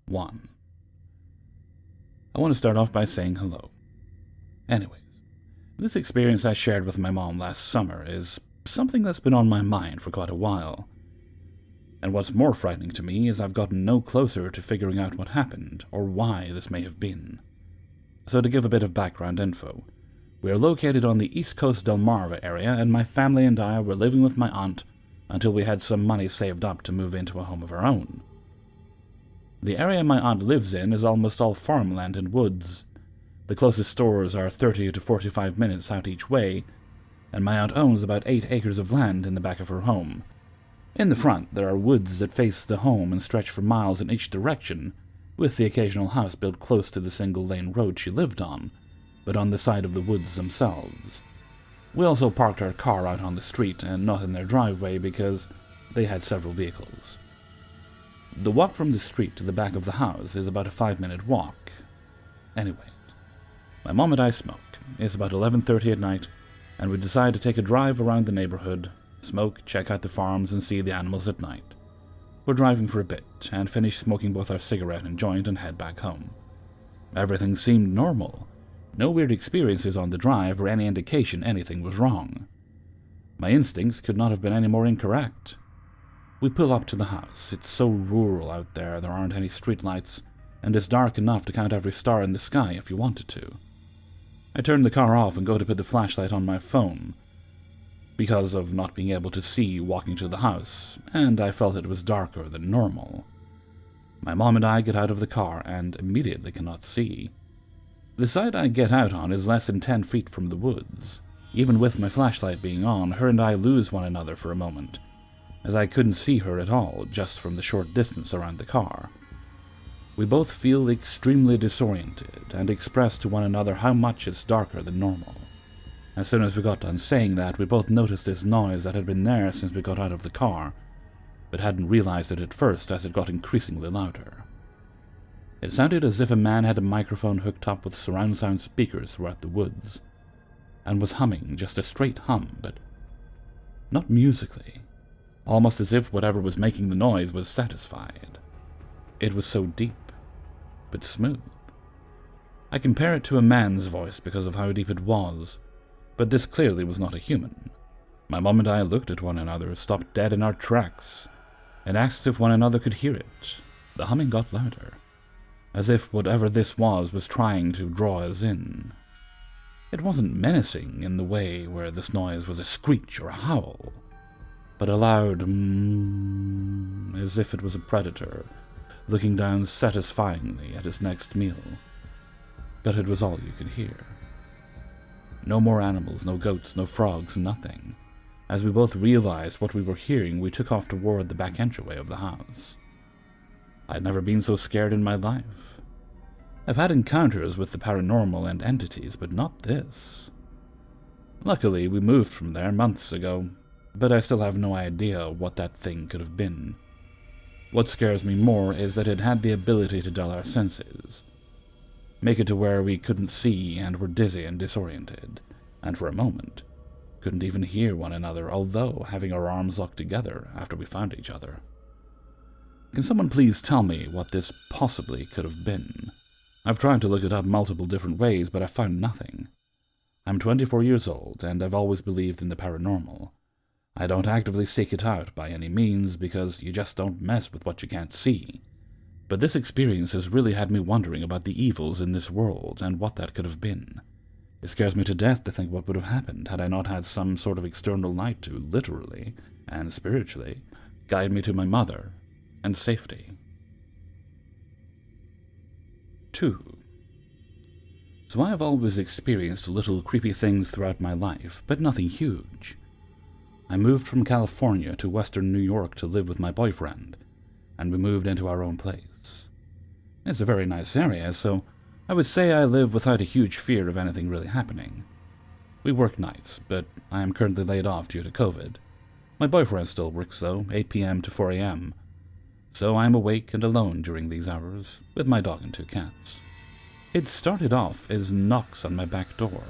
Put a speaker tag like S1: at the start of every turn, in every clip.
S1: 1. I want to start off by saying hello. Anyways, this experience I shared with my mom last summer is something that's been on my mind for quite a while. And what's more frightening to me is I've gotten no closer to figuring out what happened or why this may have been. So to give a bit of background info, we are located on the East Coast Delmarva area, and my family and I were living with my aunt until we had some money saved up to move into a home of our own. The area my aunt lives in is almost all farmland and woods. The closest stores are 30 to 45 minutes out each way, and my aunt owns about 8 acres of land in the back of her home. In the front, there are woods that face the home and stretch for miles in each direction, with the occasional house built close to the single-lane road she lived on, but on the side of the woods themselves. We also parked our car out on the street and not in their driveway because they had several vehicles. The walk from the street to the back of the house is about a 5-minute walk. Anyways, my mom and I smoke. It's about 11:30 at night, and we decide to take a drive around the neighborhood, smoke, check out the farms, and see the animals at night. We're driving for a bit, and finish smoking both our cigarette and joint and head back home. Everything seemed normal. No weird experiences on the drive or any indication anything was wrong. My instincts could not have been any more incorrect. We pull up to the house. It's so rural out there aren't any streetlights, and it's dark enough to count every star in the sky if you wanted to. I turn the car off and go to put the flashlight on my phone, because of not being able to see walking to the house, and I felt it was darker than normal. My mom and I get out of the car and immediately cannot see. The side I get out on is less than 10 feet from the woods. Even with my flashlight being on, her and I lose one another for a moment, as I couldn't see her at all just from the short distance around the car. We both feel extremely disoriented and express to one another how much it's darker than normal. As soon as we got done saying that, we both noticed this noise that had been there since we got out of the car, but hadn't realized it at first as it got increasingly louder. It sounded as if a man had a microphone hooked up with surround sound speakers throughout the woods, and was humming just a straight hum, but not musically, almost as if whatever was making the noise was satisfied. It was so deep, but smooth. I compare it to a man's voice because of how deep it was, but this clearly was not a human. My mom and I looked at one another, stopped dead in our tracks, and asked if one another could hear it. The humming got louder, as if whatever this was trying to draw us in. It wasn't menacing in the way where this noise was a screech or a howl, but a loud as if it was a predator looking down satisfyingly at its next meal. But it was all you could hear. No more animals, no goats, no frogs, nothing. As we both realized what we were hearing, we took off toward the back entryway of the house. I'd never been so scared in my life. I've had encounters with the paranormal and entities, but not this. Luckily, we moved from there months ago, but I still have no idea what that thing could have been. What scares me more is that it had the ability to dull our senses, make it to where we couldn't see and were dizzy and disoriented, and for a moment, couldn't even hear one another, although having our arms locked together after we found each other. Can someone please tell me what this possibly could have been? I've tried to look it up multiple different ways, but I found nothing. I'm 24 years old, and I've always believed in the paranormal. I don't actively seek it out by any means, because you just don't mess with what you can't see. But this experience has really had me wondering about the evils in this world and what that could have been. It scares me to death to think what would have happened had I not had some sort of external light to, literally and spiritually, guide me to my mother and safety. 2. So I have always experienced little creepy things throughout my life, but nothing huge. I moved from California to western New York to live with my boyfriend, and we moved into our own place. It's a very nice area, so I would say I live without a huge fear of anything really happening. We work nights, but I am currently laid off due to COVID. My boyfriend still works though, 8 p.m. to 4 a.m., so I am awake and alone during these hours, with my dog and 2 cats. It started off as knocks on my back door,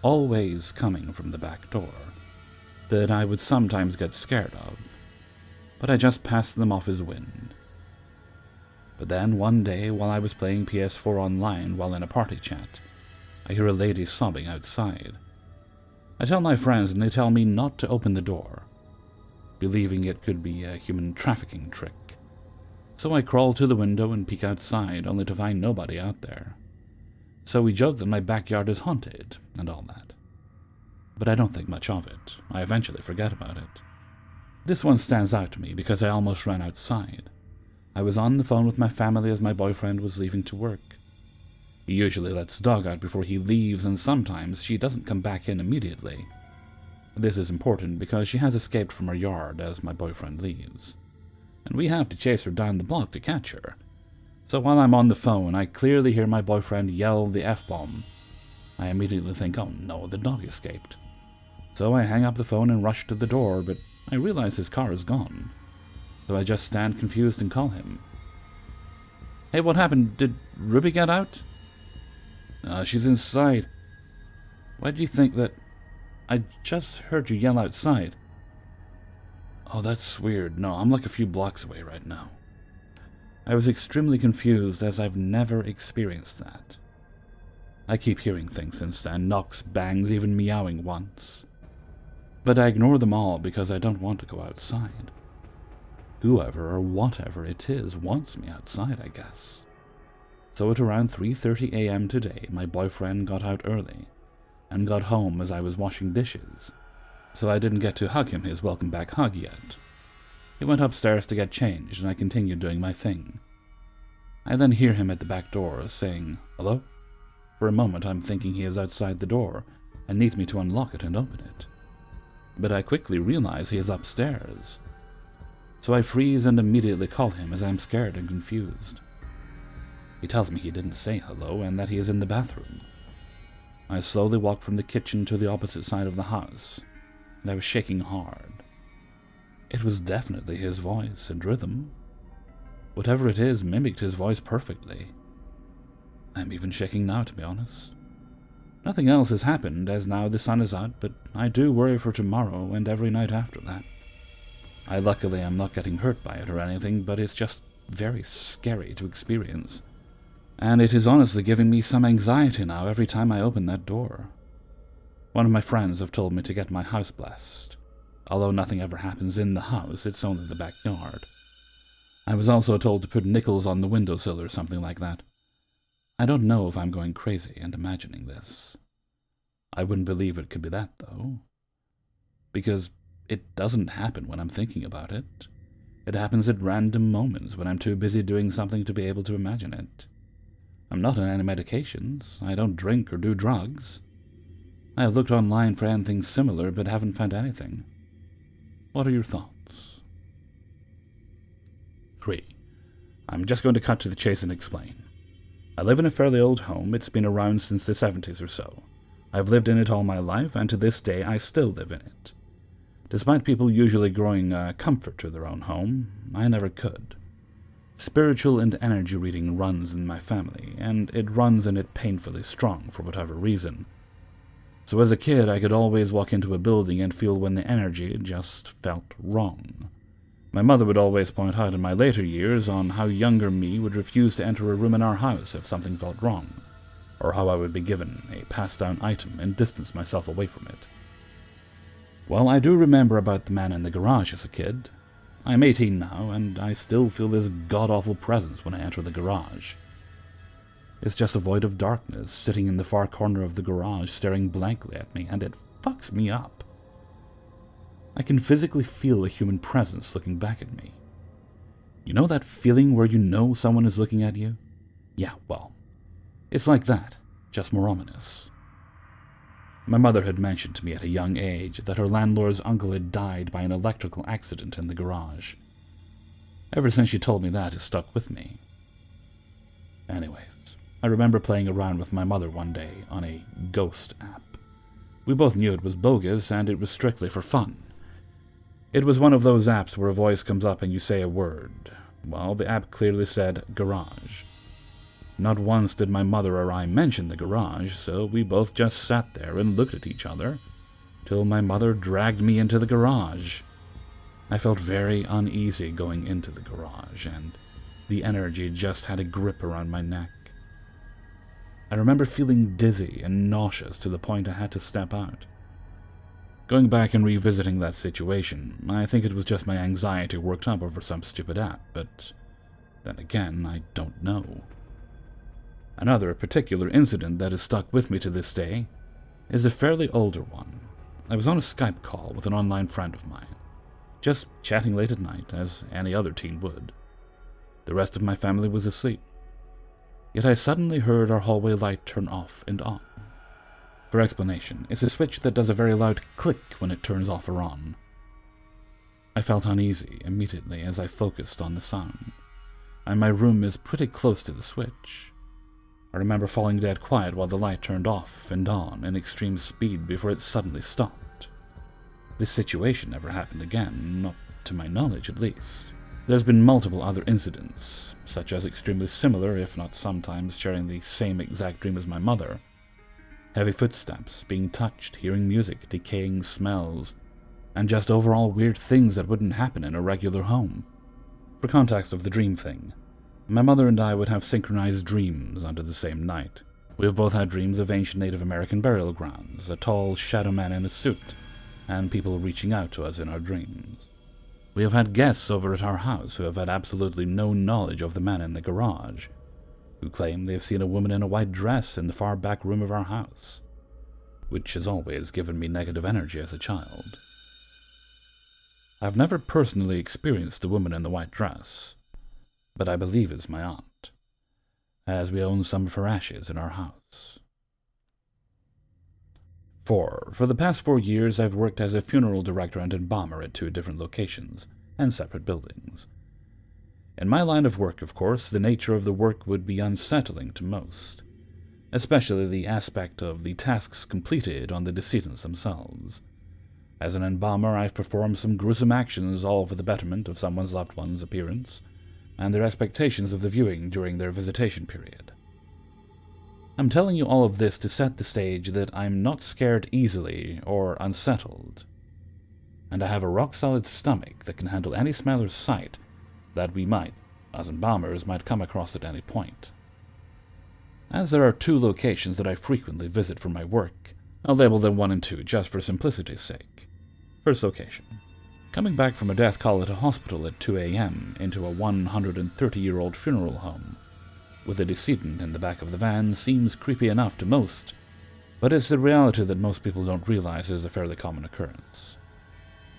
S1: always coming from the back door, that I would sometimes get scared of, but I just passed them off as wind. But then, one day, while I was playing PS4 online while in a party chat, I hear a lady sobbing outside. I tell my friends and they tell me not to open the door, believing it could be a human trafficking trick. So I crawl to the window and peek outside, only to find nobody out there. So we joke that my backyard is haunted, and all that. But I don't think much of it. I eventually forget about it. This one stands out to me because I almost ran outside. I was on the phone with my family as my boyfriend was leaving to work. He usually lets the dog out before he leaves, and sometimes she doesn't come back in immediately. This is important because she has escaped from our yard as my boyfriend leaves, and we have to chase her down the block to catch her. So while I'm on the phone, I clearly hear my boyfriend yell the F-bomb. I immediately think, oh no, the dog escaped. So I hang up the phone and rush to the door, but I realize his car is gone. So I just stand confused and call him. Hey, what happened? Did Ruby get out? She's inside. Why do you think that... I just heard you yell outside. Oh, that's weird. No, I'm like a few blocks away right now. I was extremely confused as I've never experienced that. I keep hearing things since then, knocks, bangs, even meowing once. But I ignore them all because I don't want to go outside. Whoever or whatever it is wants me outside, I guess. So at around 3:30 a.m. today, my boyfriend got out early and got home as I was washing dishes, so I didn't get to hug him his welcome back hug yet. He went upstairs to get changed, and I continued doing my thing. I then hear him at the back door saying, "Hello?" For a moment I'm thinking he is outside the door and needs me to unlock it and open it. But I quickly realize he is upstairs. So I freeze and immediately call him as I'm scared and confused. He tells me he didn't say hello and that he is in the bathroom. I slowly walk from the kitchen to the opposite side of the house, and I was shaking hard. It was definitely his voice and rhythm. Whatever it is mimicked his voice perfectly. I'm even shaking now, to be honest. Nothing else has happened, as now the sun is out, but I do worry for tomorrow and every night after that. I luckily am not getting hurt by it or anything, but it's just very scary to experience. And it is honestly giving me some anxiety now every time I open that door. One of my friends have told me to get my house blessed. Although nothing ever happens in the house, it's only the backyard. I was also told to put nickels on the windowsill or something like that. I don't know if I'm going crazy and imagining this. I wouldn't believe it could be that, though. Because it doesn't happen when I'm thinking about it. It happens at random moments when I'm too busy doing something to be able to imagine it. I'm not on any medications. I don't drink or do drugs. I have looked online for anything similar, but haven't found anything. What are your thoughts? 3. I'm just going to cut to the chase and explain. I live in a fairly old home. It's been around since the 70s or so. I've lived in it all my life, and to this day I still live in it. Despite people usually growing comfort to their own home, I never could. Spiritual and energy reading runs in my family, and it runs in it painfully strong for whatever reason. So as a kid, I could always walk into a building and feel when the energy just felt wrong. My mother would always point out in my later years on how younger me would refuse to enter a room in our house if something felt wrong, or how I would be given a passed-down item and distance myself away from it. Well, I do remember about the man in the garage as a kid. I'm 18 now, and I still feel this god-awful presence when I enter the garage. It's just a void of darkness sitting in the far corner of the garage staring blankly at me, and it fucks me up. I can physically feel a human presence looking back at me. You know that feeling where you know someone is looking at you? Yeah, well, it's like that, just more ominous. My mother had mentioned to me at a young age that her landlord's uncle had died by an electrical accident in the garage. Ever since she told me that, it stuck with me. Anyways, I remember playing around with my mother one day on a ghost app. We both knew it was bogus, and it was strictly for fun. It was one of those apps where a voice comes up and you say a word. Well, the app clearly said garage. Not once did my mother or I mention the garage, so we both just sat there and looked at each other, till my mother dragged me into the garage. I felt very uneasy going into the garage, and The energy just had a grip around my neck. I remember feeling dizzy and nauseous to the point I had to step out. Going back and revisiting that situation, I think it was just my anxiety worked up over some stupid app, but then again, I don't know. Another particular incident that has stuck with me to this day is a fairly older one. I was on a Skype call with an online friend of mine, just chatting late at night, as any other teen would. The rest of my family was asleep. Yet I suddenly heard our hallway light turn off and on. For explanation, it's a switch that does a very loud click when it turns off or on. I felt uneasy immediately as I focused on the sound, and my room is pretty close to the switch. I remember falling dead quiet while the light turned off and on in extreme speed before it suddenly stopped. This situation never happened again, not to my knowledge at least. There's been multiple other incidents, such as extremely similar, if not sometimes sharing the same exact dream as my mother. Heavy footsteps, being touched, hearing music, decaying smells, and just overall weird things that wouldn't happen in a regular home. For context of the dream thing, my mother and I would have synchronized dreams under the same night. We have both had dreams of ancient Native American burial grounds, a tall shadow man in a suit, and people reaching out to us in our dreams. We have had guests over at our house who have had absolutely no knowledge of the man in the garage, who claim they have seen a woman in a white dress in the far back room of our house, which has always given me negative energy as a child. I've never personally experienced the woman in the white dress, but I believe it's my aunt, as we own some of her ashes in our house. 4. For the past 4 years, I've worked as a funeral director and embalmer at 2 different locations and separate buildings. In my line of work, of course, the nature of the work would be unsettling to most, especially the aspect of the tasks completed on the decedents themselves. As an embalmer, I've performed some gruesome actions all for the betterment of someone's loved one's appearance and their expectations of the viewing during their visitation period. I'm telling you all of this to set the stage that I'm not scared easily or unsettled, and I have a rock-solid stomach that can handle any smell or sight that we might, as embalmers, might come across at any point. As there are 2 locations that I frequently visit for my work, I'll label them 1 and 2 just for simplicity's sake. First location. Coming back from a death call at a hospital at 2 a.m. into a 130-year-old funeral home, with a decedent in the back of the van seems creepy enough to most, but it's the reality that most people don't realize is a fairly common occurrence.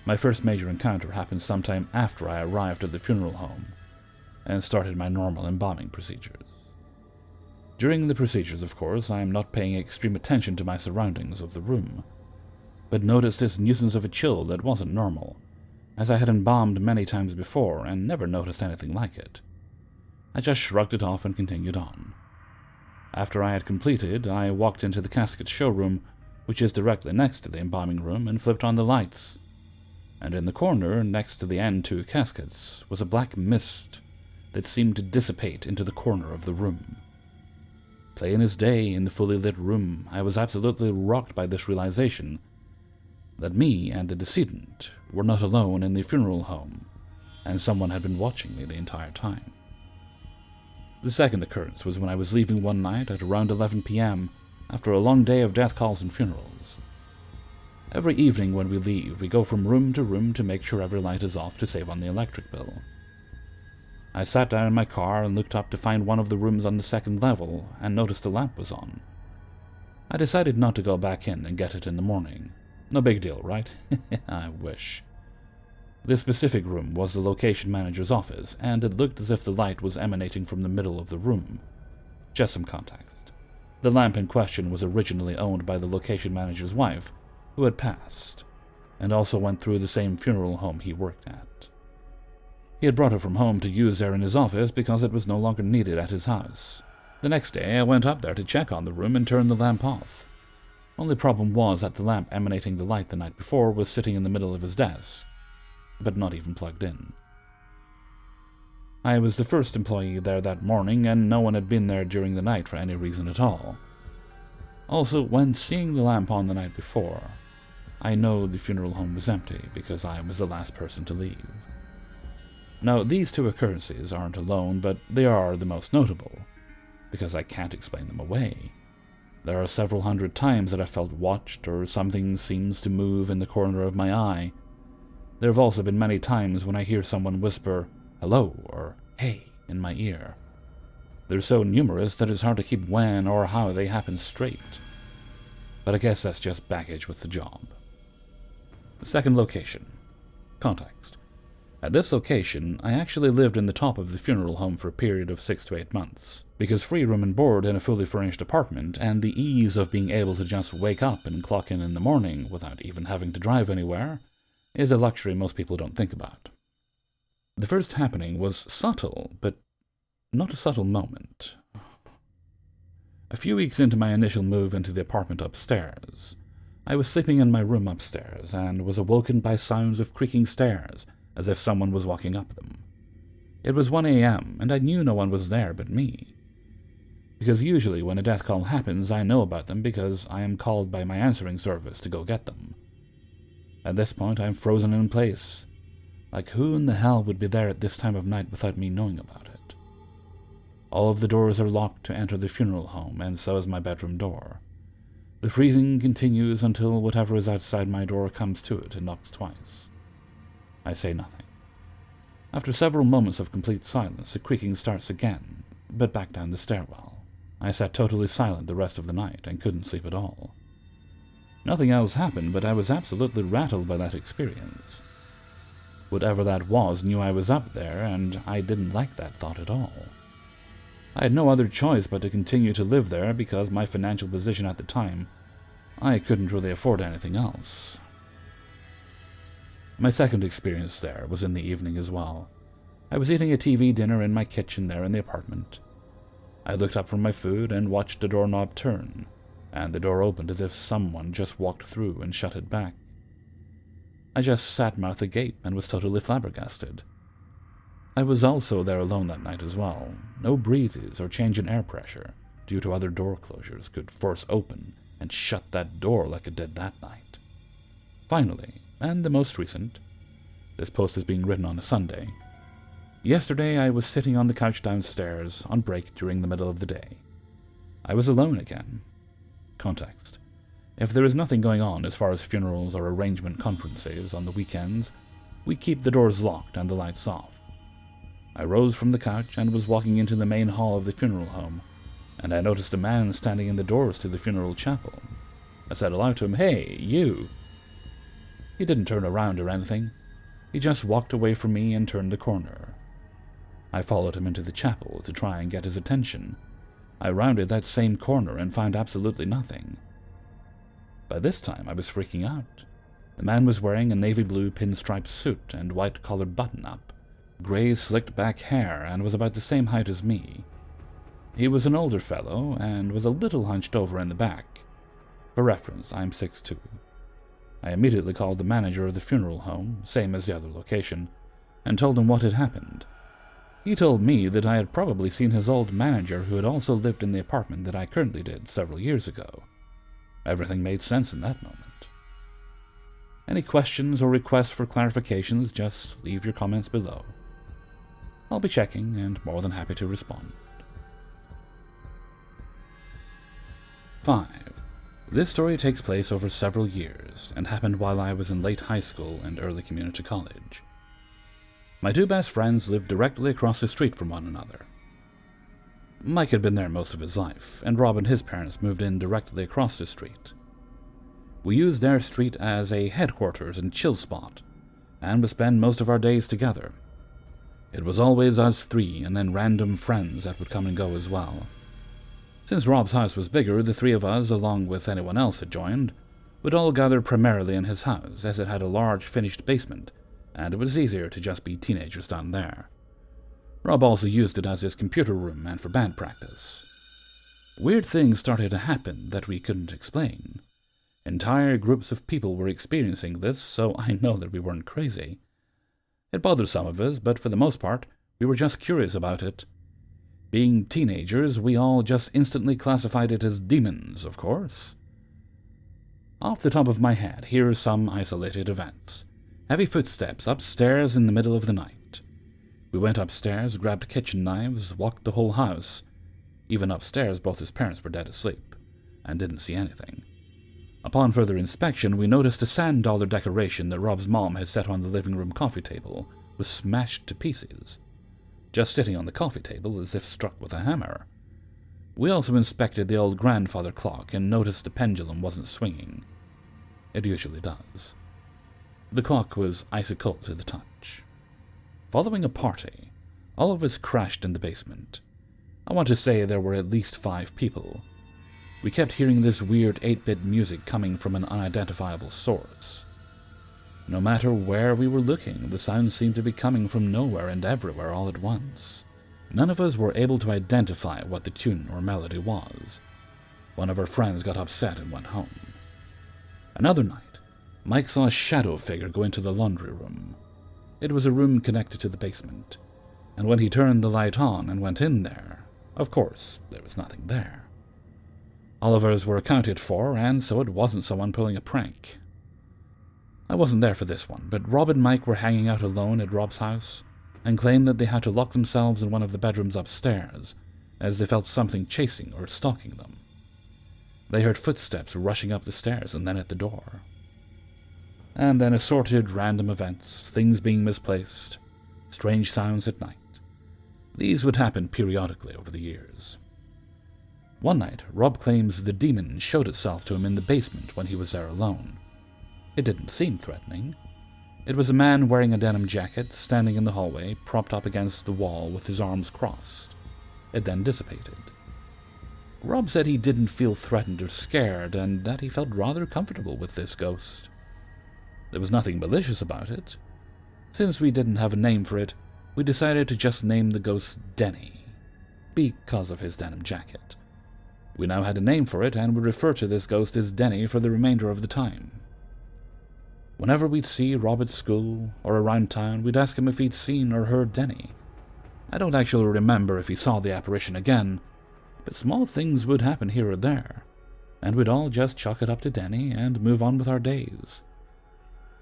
S1: My first major encounter happened sometime after I arrived at the funeral home and started my normal embalming procedures. During the procedures, of course, I am not paying extreme attention to my surroundings of the room, but noticed this nuisance of a chill that wasn't normal, as I had embalmed many times before and never noticed anything like it. I just shrugged it off and continued on. After I had completed, I walked into the casket showroom, which is directly next to the embalming room, and flipped on the lights. And in the corner, next to the end 2 caskets, was a black mist that seemed to dissipate into the corner of the room. Plain as day in the fully lit room, I was absolutely rocked by this realization that me and the decedent were not alone in the funeral home, and someone had been watching me the entire time. The second occurrence was when I was leaving one night at around 11 p.m. after a long day of death calls and funerals. Every evening when we leave, we go from room to make sure every light is off to save on the electric bill. I sat down in my car and looked up to find one of the rooms on the 2nd level and noticed the lamp was on. I decided not to go back in and get it in the morning. No big deal, right? I wish. This specific room was the location manager's office, and it looked as if the light was emanating from the middle of the room. Just some context. The lamp in question was originally owned by the location manager's wife, who had passed, and also went through the same funeral home he worked at. He had brought it from home to use there in his office because it was no longer needed at his house. The next day, I went up there to check on the room and turn the lamp off. Only problem was that the lamp emanating the light the night before was sitting in the middle of his desk, but not even plugged in. I was the first employee there that morning, and no one had been there during the night for any reason at all. Also, when seeing the lamp on the night before, I know the funeral home was empty because I was the last person to leave. Now, these two occurrences aren't alone, but they are the most notable, because I can't explain them away. There are several hundred times that I felt watched, or something seems to move in the corner of my eye. There have also been many times when I hear someone whisper, "hello," or "hey," in my ear. They're so numerous that it's hard to keep when or how they happen straight. But I guess that's just baggage with the job. The second location. Context. At this location, I actually lived in the top of the funeral home for a period of 6 to 8 months, because free room and board in a fully furnished apartment and the ease of being able to just wake up and clock in the morning without even having to drive anywhere is a luxury most people don't think about. The first happening was subtle, but not a subtle moment. A few weeks into my initial move into the apartment upstairs, I was sleeping in my room upstairs and was awoken by sounds of creaking stairs, as if someone was walking up them. It was 1 a.m., and I knew no one was there but me. Because usually when a death call happens, I know about them because I am called by my answering service to go get them. At this point, I'm frozen in place. Like, who in the hell would be there at this time of night without me knowing about it? All of the doors are locked to enter the funeral home, and so is my bedroom door. The freezing continues until whatever is outside my door comes to it and knocks twice. I say nothing. After several moments of complete silence, the creaking starts again, but back down the stairwell. I sat totally silent the rest of the night and couldn't sleep at all. Nothing else happened, but I was absolutely rattled by that experience. Whatever that was knew I was up there, and I didn't like that thought at all. I had no other choice but to continue to live there because my financial position at the time, I couldn't really afford anything else. My second experience there was in the evening as well. I was eating a TV dinner in my kitchen there in the apartment. I looked up from my food and watched the doorknob turn, and the door opened as if someone just walked through and shut it back. I just sat mouth agape and was totally flabbergasted. I was also there alone that night as well. No breezes or change in air pressure, due to other door closures, could force open and shut that door like it did that night. Finally, and the most recent, this post is being written on a Sunday. Yesterday I was sitting on the couch downstairs on break during the middle of the day. I was alone again. Context. If there is nothing going on as far as funerals or arrangement conferences on the weekends, we keep the doors locked and the lights off. I rose from the couch and was walking into the main hall of the funeral home, and I noticed a man standing in the doors to the funeral chapel. I said aloud to him, "Hey, you!" He didn't turn around or anything. He just walked away from me and turned the corner. I followed him into the chapel to try and get his attention. I rounded that same corner and found absolutely nothing. By this time, I was freaking out. The man was wearing a navy blue pinstripe suit and white-collared button-up, gray slicked-back hair, and was about the same height as me. He was an older fellow and was a little hunched over in the back. For reference, I'm 6'2". I immediately called the manager of the funeral home, same as the other location, and told him what had happened. He told me that I had probably seen his old manager who had also lived in the apartment that I currently did several years ago. Everything made sense in that moment. Any questions or requests for clarifications, just leave your comments below. I'll be checking and more than happy to respond. 5. This story takes place over several years and happened while I was in late high school and early community college. My two best friends lived directly across the street from one another. Mike had been there most of his life, and Rob and his parents moved in directly across the street. We used their street as a headquarters and chill spot, and would spend most of our days together. It was always us three, and then random friends that would come and go as well. Since Rob's house was bigger, the three of us, along with anyone else that joined, would all gather primarily in his house, as it had a large finished basement, and it was easier to just be teenagers down there. Rob also used it as his computer room and for band practice. Weird things started to happen that we couldn't explain. Entire groups of people were experiencing this, so I know that we weren't crazy. It bothered some of us, but for the most part, we were just curious about it. Being teenagers, we all just instantly classified it as demons, of course. Off the top of my head, here are some isolated events. Heavy footsteps upstairs in the middle of the night. We went upstairs, grabbed kitchen knives, walked the whole house. Even upstairs, both his parents were dead asleep, and didn't see anything. Upon further inspection, we noticed a sand dollar decoration that Rob's mom had set on the living room coffee table was smashed to pieces, just sitting on the coffee table as if struck with a hammer. We also inspected the old grandfather clock and noticed the pendulum wasn't swinging. It usually does. The clock was icy cold to the touch. Following a party, all of us crashed in the basement. I want to say there were at least 5 people. We kept hearing this weird 8-bit music coming from an unidentifiable source. No matter where we were looking, the sound seemed to be coming from nowhere and everywhere all at once. None of us were able to identify what the tune or melody was. One of our friends got upset and went home. Another night, Mike saw a shadow figure go into the laundry room. It was a room connected to the basement, and when he turned the light on and went in there, of course, there was nothing there. All of us were accounted for, and so it wasn't someone pulling a prank. I wasn't there for this one, but Rob and Mike were hanging out alone at Rob's house and claimed that they had to lock themselves in one of the bedrooms upstairs as they felt something chasing or stalking them. They heard footsteps rushing up the stairs and then at the door. And then assorted random events, things being misplaced, strange sounds at night. These would happen periodically over the years. One night, Rob claims the demon showed itself to him in the basement when he was there alone. It didn't seem threatening. It was a man wearing a denim jacket, standing in the hallway, propped up against the wall with his arms crossed. It then dissipated. Rob said he didn't feel threatened or scared, and that he felt rather comfortable with this ghost. There was nothing malicious about it. Since we didn't have a name for it, we decided to just name the ghost Denny, because of his denim jacket. We now had a name for it, and would refer to this ghost as Denny for the remainder of the time. Whenever we'd see Rob at school or around town, we'd ask him if he'd seen or heard Denny. I don't actually remember if he saw the apparition again, but small things would happen here or there, and we'd all just chalk it up to Denny and move on with our days.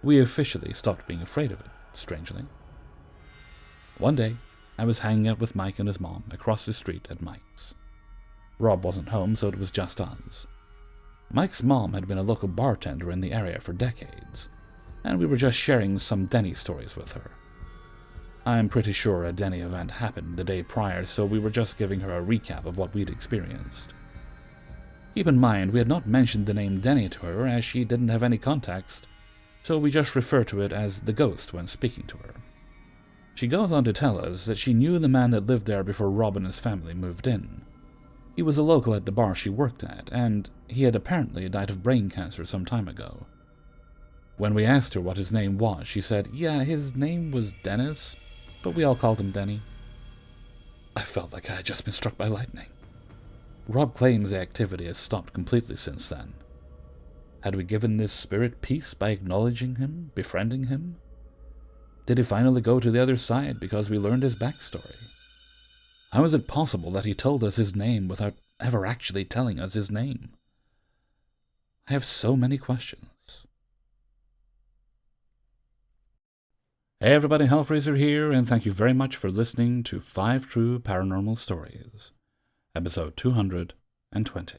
S1: We officially stopped being afraid of it, strangely. One day, I was hanging out with Mike and his mom across the street at Mike's. Rob wasn't home, so it was just us. Mike's mom had been a local bartender in the area for decades, and we were just sharing some Denny stories with her. I'm pretty sure a Denny event happened the day prior, so we were just giving her a recap of what we'd experienced. Keep in mind, we had not mentioned the name Denny to her, as she didn't have any context, so we just refer to it as the ghost when speaking to her. She goes on to tell us that she knew the man that lived there before Rob and his family moved in. He was a local at the bar she worked at, and he had apparently died of brain cancer some time ago. When we asked her what his name was, she said, yeah, his name was Dennis, but we all called him Denny. I felt like I had just been struck by lightning. Rob claims the activity has stopped completely since then. Had we given this spirit peace by acknowledging him, befriending him? Did he finally go to the other side because we learned his backstory? How is it possible that he told us his name without ever actually telling us his name? I have so many questions. Hey everybody, Hellfreezer here, and thank you very much for listening to 5 True Paranormal Stories, episode 220.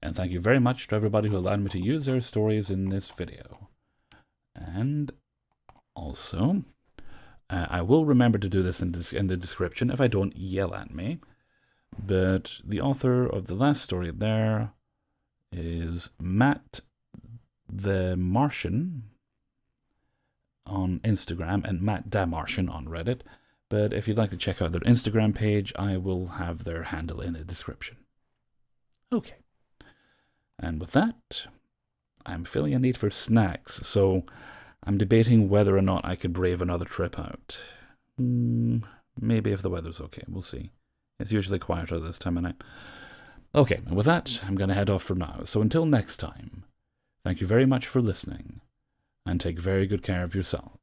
S1: And thank you very much to everybody who allowed me to use their stories in this video. And also, I will remember to do this in the description if I don't yell at me, but the author of the last story there is Matt the Martian on Instagram and Matt Da Martian on Reddit, but if you'd like to check out their Instagram page, I will have their handle in the description. Okay. And with that, I'm feeling a need for snacks, so I'm debating whether or not I could brave another trip out. Maybe if the weather's okay, we'll see. It's usually quieter this time of night. Okay, and with that, I'm going to head off for now. So until next time, thank you very much for listening, and take very good care of yourselves.